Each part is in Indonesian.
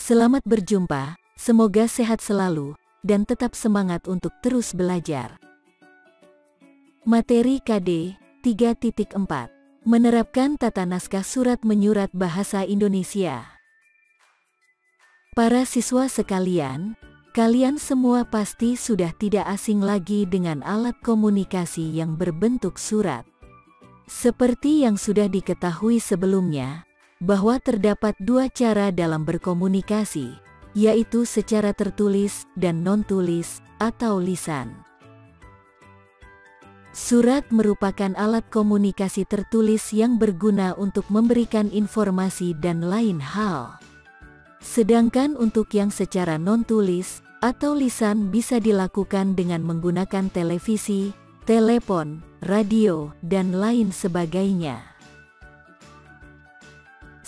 Selamat berjumpa, semoga sehat selalu, dan tetap semangat untuk terus belajar. Materi KD 3.4. Menerapkan tata naskah surat menyurat bahasa Indonesia. Para siswa sekalian, kalian semua pasti sudah tidak asing lagi dengan alat komunikasi yang berbentuk surat. Seperti yang sudah diketahui sebelumnya, bahwa terdapat dua cara dalam berkomunikasi, yaitu secara tertulis dan non-tulis atau lisan. Surat merupakan alat komunikasi tertulis yang berguna untuk memberikan informasi dan lain hal. Sedangkan untuk yang secara non-tulis atau lisan bisa dilakukan dengan menggunakan televisi, telepon, radio, dan lain sebagainya.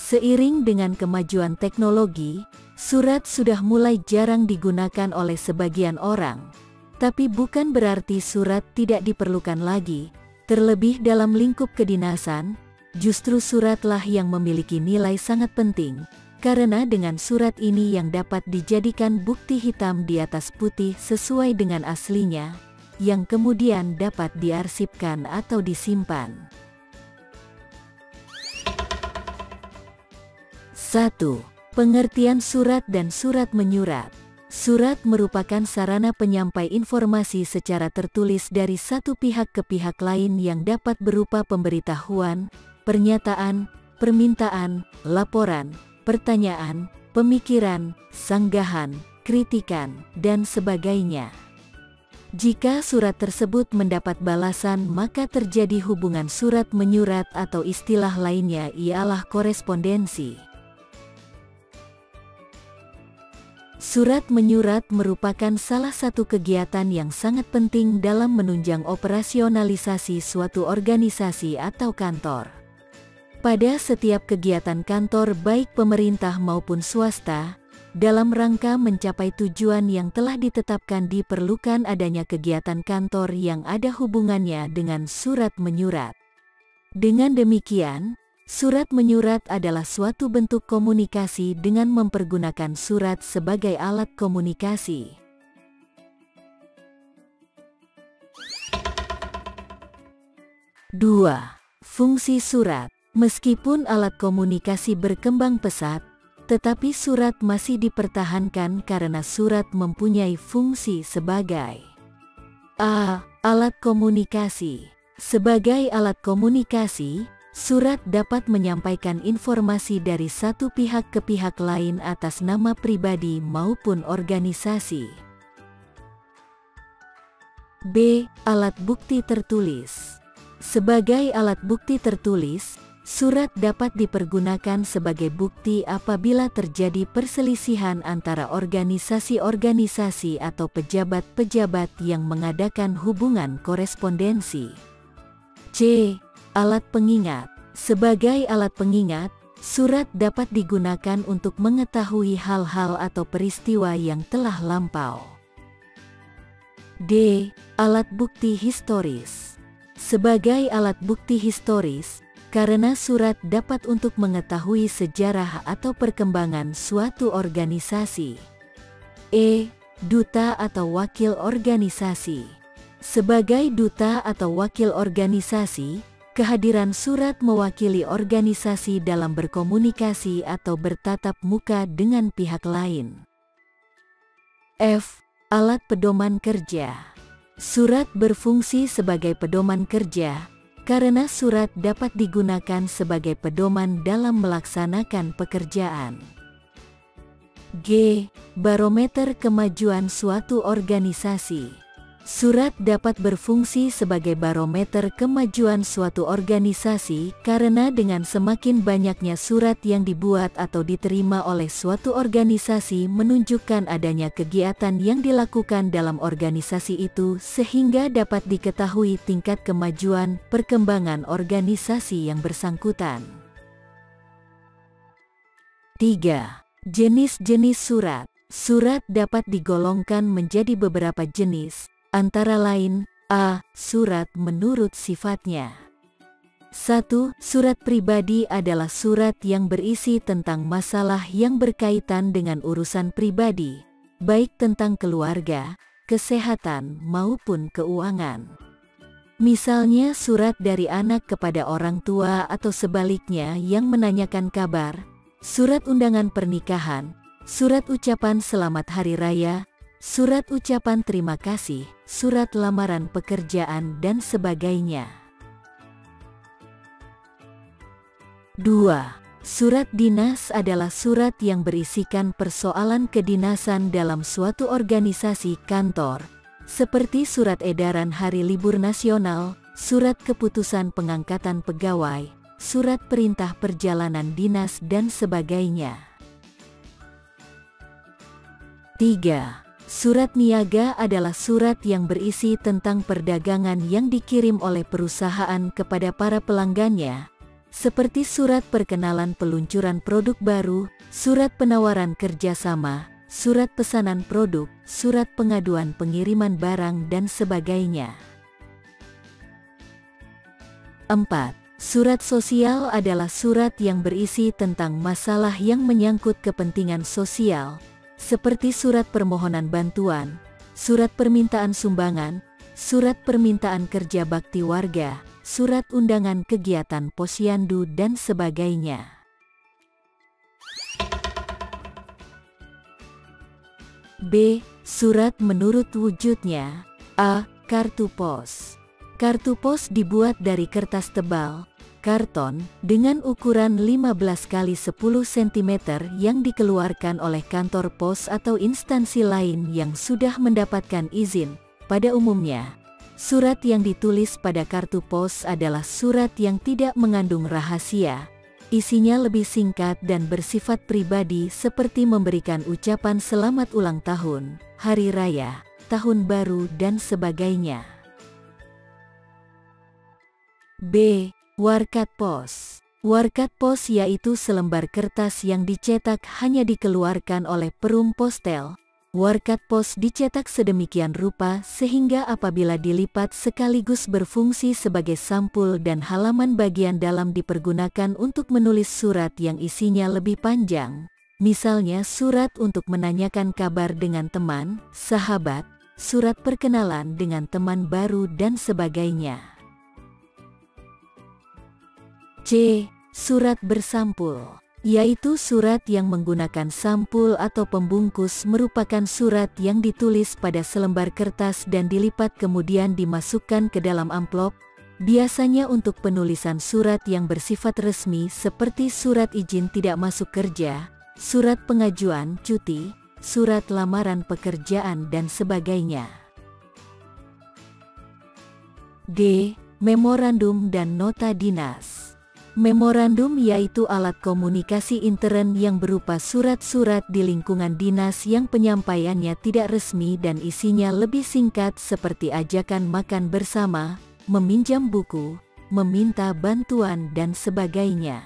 Seiring dengan kemajuan teknologi, surat sudah mulai jarang digunakan oleh sebagian orang. Tapi bukan berarti surat tidak diperlukan lagi. Terlebih dalam lingkup kedinasan, justru suratlah yang memiliki nilai sangat penting. Karena dengan surat ini yang dapat dijadikan bukti hitam di atas putih sesuai dengan aslinya, yang kemudian dapat diarsipkan atau disimpan. 1. Pengertian surat dan surat menyurat. Surat merupakan sarana penyampai informasi secara tertulis dari satu pihak ke pihak lain yang dapat berupa pemberitahuan, pernyataan, permintaan, laporan, pertanyaan, pemikiran, sanggahan, kritikan, dan sebagainya. Jika surat tersebut mendapat balasan, maka terjadi hubungan surat menyurat atau istilah lainnya ialah korespondensi. Surat menyurat merupakan salah satu kegiatan yang sangat penting dalam menunjang operasionalisasi suatu organisasi atau kantor. Pada setiap kegiatan kantor baik pemerintah maupun swasta, dalam rangka mencapai tujuan yang telah ditetapkan diperlukan adanya kegiatan kantor yang ada hubungannya dengan surat menyurat. Dengan demikian, surat menyurat adalah suatu bentuk komunikasi dengan mempergunakan surat sebagai alat komunikasi. Dua. Fungsi surat. Meskipun alat komunikasi berkembang pesat, tetapi surat masih dipertahankan karena surat mempunyai fungsi sebagai a. Alat komunikasi. Sebagai alat komunikasi, surat dapat menyampaikan informasi dari satu pihak ke pihak lain atas nama pribadi maupun organisasi. B. Alat bukti tertulis. Sebagai alat bukti tertulis, surat dapat dipergunakan sebagai bukti apabila terjadi perselisihan antara organisasi-organisasi atau pejabat-pejabat yang mengadakan hubungan korespondensi. C. Alat pengingat. Sebagai alat pengingat, surat dapat digunakan untuk mengetahui hal-hal atau peristiwa yang telah lampau. D. Alat bukti historis. Sebagai alat bukti historis, karena surat dapat untuk mengetahui sejarah atau perkembangan suatu organisasi. E. Duta atau wakil organisasi. Sebagai duta atau wakil organisasi, kehadiran surat mewakili organisasi dalam berkomunikasi atau bertatap muka dengan pihak lain. F. Alat pedoman kerja. Surat berfungsi sebagai pedoman kerja, karena surat dapat digunakan sebagai pedoman dalam melaksanakan pekerjaan. G. Barometer kemajuan suatu organisasi. Surat dapat berfungsi sebagai barometer kemajuan suatu organisasi karena dengan semakin banyaknya surat yang dibuat atau diterima oleh suatu organisasi menunjukkan adanya kegiatan yang dilakukan dalam organisasi itu sehingga dapat diketahui tingkat kemajuan perkembangan organisasi yang bersangkutan. 3. Jenis-jenis surat. Surat dapat digolongkan menjadi beberapa jenis. Antara lain, a. Surat menurut sifatnya. 1. Surat pribadi adalah surat yang berisi tentang masalah yang berkaitan dengan urusan pribadi, baik tentang keluarga, kesehatan, maupun keuangan. Misalnya surat dari anak kepada orang tua atau sebaliknya yang menanyakan kabar, surat undangan pernikahan, surat ucapan selamat hari raya, surat ucapan terima kasih, surat lamaran pekerjaan dan sebagainya. 2. Surat dinas adalah surat yang berisikan persoalan kedinasan dalam suatu organisasi kantor, seperti surat edaran hari libur nasional, surat keputusan pengangkatan pegawai, surat perintah perjalanan dinas dan sebagainya. 3. Surat niaga adalah surat yang berisi tentang perdagangan yang dikirim oleh perusahaan kepada para pelanggannya, seperti surat perkenalan peluncuran produk baru, surat penawaran kerjasama, surat pesanan produk, surat pengaduan pengiriman barang dan sebagainya. 4. Surat sosial adalah surat yang berisi tentang masalah yang menyangkut kepentingan sosial, seperti surat permohonan bantuan, surat permintaan sumbangan, surat permintaan kerja bakti warga, surat undangan kegiatan posyandu dan sebagainya. B. Surat menurut wujudnya. A. Kartu pos. Kartu pos dibuat dari kertas tebal, karton, dengan ukuran 15 x 10 cm yang dikeluarkan oleh kantor pos atau instansi lain yang sudah mendapatkan izin. Pada umumnya, surat yang ditulis pada kartu pos adalah surat yang tidak mengandung rahasia. Isinya lebih singkat dan bersifat pribadi seperti memberikan ucapan selamat ulang tahun, hari raya, tahun baru dan sebagainya. B. Warkat pos. Warkat pos yaitu selembar kertas yang dicetak hanya dikeluarkan oleh perum postel. Warkat pos dicetak sedemikian rupa sehingga apabila dilipat sekaligus berfungsi sebagai sampul dan halaman bagian dalam dipergunakan untuk menulis surat yang isinya lebih panjang. Misalnya surat untuk menanyakan kabar dengan teman, sahabat, surat perkenalan dengan teman baru dan sebagainya. C. Surat bersampul. Yaitu surat yang menggunakan sampul atau pembungkus merupakan surat yang ditulis pada selembar kertas dan dilipat kemudian dimasukkan ke dalam amplop, biasanya untuk penulisan surat yang bersifat resmi seperti surat izin tidak masuk kerja, surat pengajuan cuti, surat lamaran pekerjaan dan sebagainya. D. Memorandum dan nota dinas. Memorandum yaitu alat komunikasi intern yang berupa surat-surat di lingkungan dinas yang penyampaiannya tidak resmi dan isinya lebih singkat seperti ajakan makan bersama, meminjam buku, meminta bantuan dan sebagainya.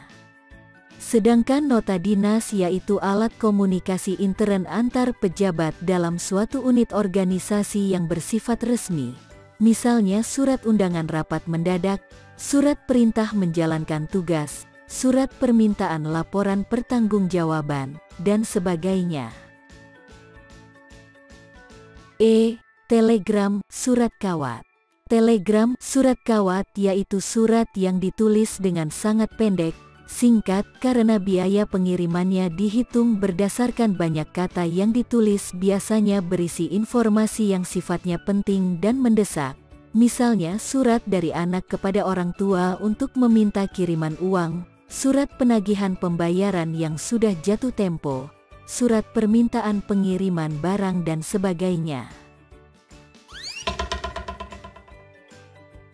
Sedangkan nota dinas yaitu alat komunikasi intern antar pejabat dalam suatu unit organisasi yang bersifat resmi. Misalnya surat undangan rapat mendadak, surat perintah menjalankan tugas, surat permintaan laporan pertanggungjawaban, dan sebagainya. E. Telegram, surat kawat. Telegram, surat kawat yaitu surat yang ditulis dengan sangat pendek, singkat karena biaya pengirimannya dihitung berdasarkan banyak kata yang ditulis biasanya berisi informasi yang sifatnya penting dan mendesak. Misalnya surat dari anak kepada orang tua untuk meminta kiriman uang, surat penagihan pembayaran yang sudah jatuh tempo, surat permintaan pengiriman barang dan sebagainya.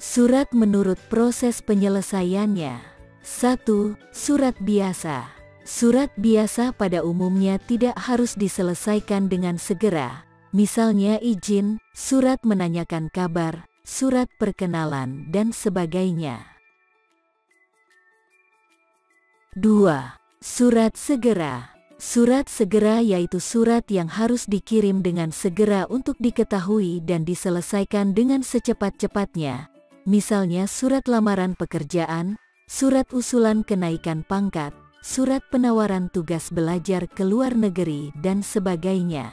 Surat menurut proses penyelesaiannya. 1. Surat biasa. Surat biasa pada umumnya tidak harus diselesaikan dengan segera. Misalnya izin, surat menanyakan kabar, surat perkenalan dan sebagainya. 2. Surat segera. Surat segera yaitu surat yang harus dikirim dengan segera untuk diketahui dan diselesaikan dengan secepat-cepatnya. Misalnya surat lamaran pekerjaan, surat usulan kenaikan pangkat, surat penawaran tugas belajar ke luar negeri dan sebagainya.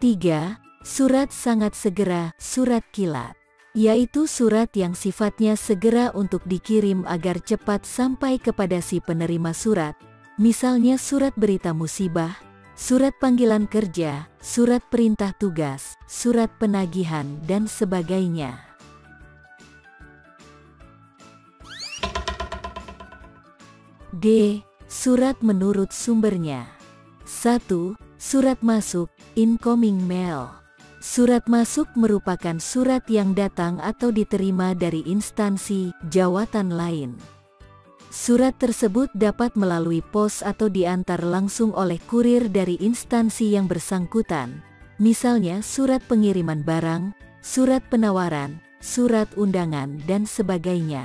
3. Surat sangat segera, surat kilat, yaitu surat yang sifatnya segera untuk dikirim agar cepat sampai kepada si penerima surat, misalnya surat berita musibah, surat panggilan kerja, surat perintah tugas, surat penagihan dan sebagainya. D. Surat menurut sumbernya. 1. Surat masuk, incoming mail. Surat masuk merupakan surat yang datang atau diterima dari instansi, jawatan lain. Surat tersebut dapat melalui pos atau diantar langsung oleh kurir dari instansi yang bersangkutan, misalnya surat pengiriman barang, surat penawaran, surat undangan dan sebagainya.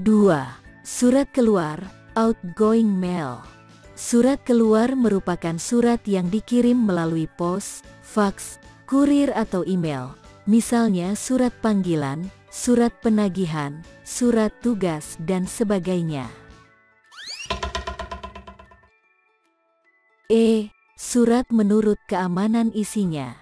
2. Surat keluar, outgoing mail. Surat keluar merupakan surat yang dikirim melalui pos, faks, kurir atau email, misalnya surat panggilan, surat penagihan, surat tugas dan sebagainya. E. Surat menurut keamanan isinya.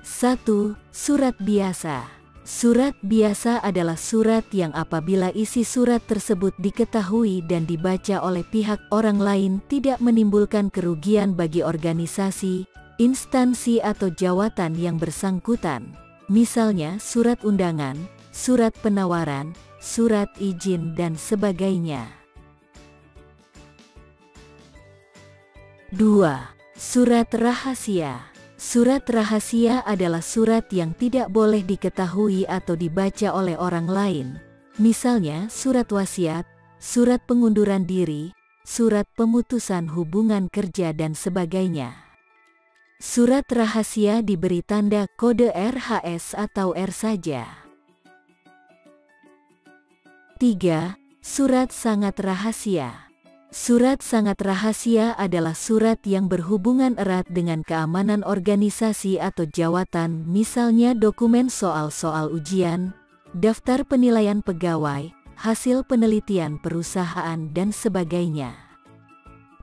1. Surat biasa. Surat biasa adalah surat yang apabila isi surat tersebut diketahui dan dibaca oleh pihak orang lain tidak menimbulkan kerugian bagi organisasi, instansi atau jawatan yang bersangkutan, misalnya surat undangan, surat penawaran, surat izin dan sebagainya. 2. Surat rahasia. Surat rahasia adalah surat yang tidak boleh diketahui atau dibaca oleh orang lain, misalnya surat wasiat, surat pengunduran diri, surat pemutusan hubungan kerja dan sebagainya. Surat rahasia diberi tanda kode RHS atau R saja. 3. Surat sangat rahasia. Surat sangat rahasia adalah surat yang berhubungan erat dengan keamanan organisasi atau jawatan, misalnya dokumen soal-soal ujian, daftar penilaian pegawai, hasil penelitian perusahaan dan sebagainya.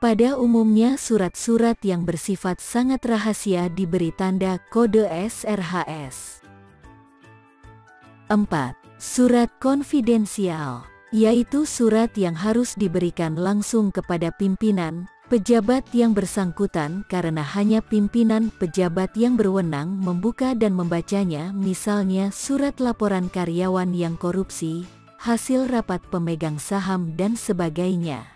Pada umumnya surat-surat yang bersifat sangat rahasia diberi tanda kode SRHS. 4. Surat konfidensial, yaitu surat yang harus diberikan langsung kepada pimpinan, pejabat yang bersangkutan karena hanya pimpinan pejabat yang berwenang membuka dan membacanya, misalnya surat laporan karyawan yang korupsi, hasil rapat pemegang saham dan sebagainya.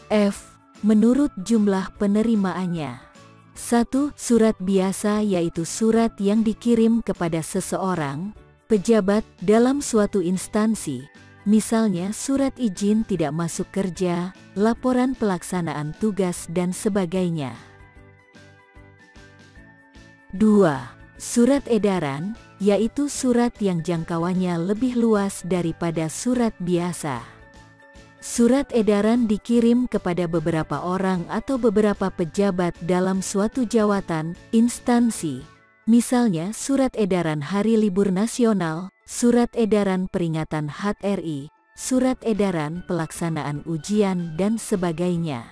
F. Menurut jumlah penerimaannya. 1. Surat biasa yaitu surat yang dikirim kepada seseorang, pejabat dalam suatu instansi, misalnya surat izin tidak masuk kerja, laporan pelaksanaan tugas dan sebagainya. 2. Surat edaran, yaitu surat yang jangkauannya lebih luas daripada surat biasa. Surat edaran dikirim kepada beberapa orang atau beberapa pejabat dalam suatu jawatan, instansi, misalnya surat edaran Hari Libur Nasional, surat edaran peringatan HUT RI, surat edaran pelaksanaan ujian dan sebagainya.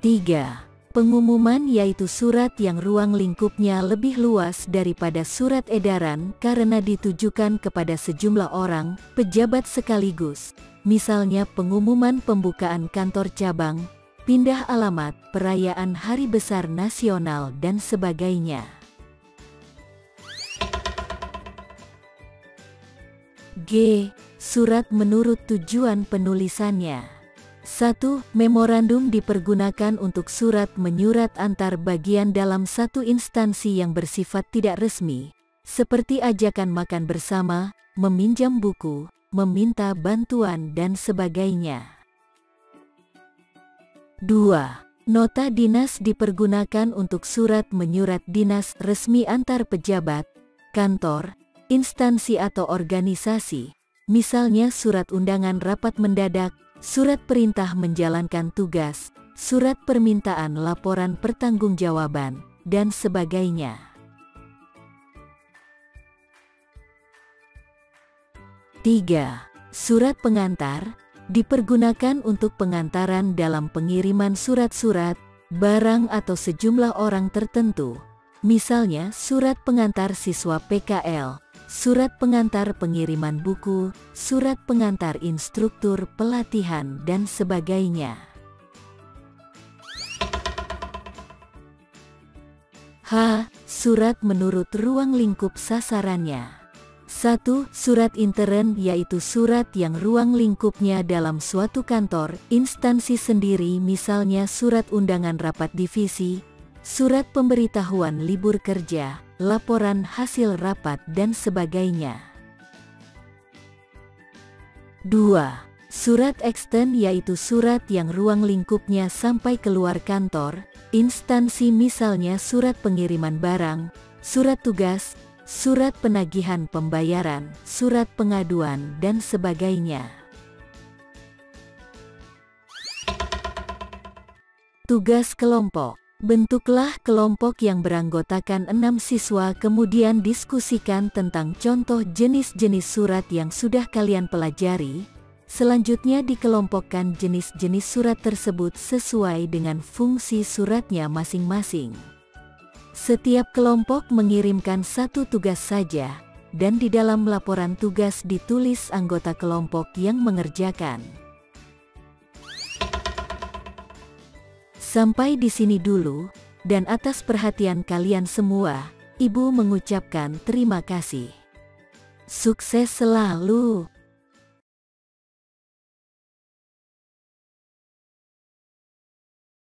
3. Pengumuman yaitu surat yang ruang lingkupnya lebih luas daripada surat edaran karena ditujukan kepada sejumlah orang, pejabat sekaligus, misalnya pengumuman pembukaan kantor cabang, pindah alamat, perayaan Hari Besar Nasional dan sebagainya. G. Surat menurut tujuan penulisannya. 1. Memorandum dipergunakan untuk surat menyurat antar bagian dalam satu instansi yang bersifat tidak resmi, seperti ajakan makan bersama, meminjam buku, meminta bantuan dan sebagainya. 2. Nota dinas dipergunakan untuk surat menyurat dinas resmi antar pejabat, kantor, instansi atau organisasi, misalnya surat undangan rapat mendadak, surat perintah menjalankan tugas, surat permintaan laporan pertanggungjawaban, dan sebagainya. 3. Surat pengantar dipergunakan untuk pengantaran dalam pengiriman surat-surat, barang atau sejumlah orang tertentu. Misalnya surat pengantar siswa PKL, surat pengantar pengiriman buku, surat pengantar instruktur pelatihan dan sebagainya. H. Surat menurut ruang lingkup sasarannya. 1. Surat intern yaitu surat yang ruang lingkupnya dalam suatu kantor, instansi sendiri, misalnya surat undangan rapat divisi, surat pemberitahuan libur kerja, laporan hasil rapat dan sebagainya. 2. Surat ekstern yaitu surat yang ruang lingkupnya sampai keluar kantor, instansi, misalnya surat pengiriman barang, surat tugas, surat penagihan pembayaran, surat pengaduan dan sebagainya. Tugas kelompok. Bentuklah kelompok yang beranggotakan 6 siswa, kemudian diskusikan tentang contoh jenis-jenis surat yang sudah kalian pelajari. Selanjutnya dikelompokkan jenis-jenis surat tersebut sesuai dengan fungsi suratnya masing-masing. Setiap kelompok mengirimkan satu tugas saja, dan di dalam laporan tugas ditulis anggota kelompok yang mengerjakan. Sampai di sini dulu, dan atas perhatian kalian semua, Ibu mengucapkan terima kasih. Sukses selalu!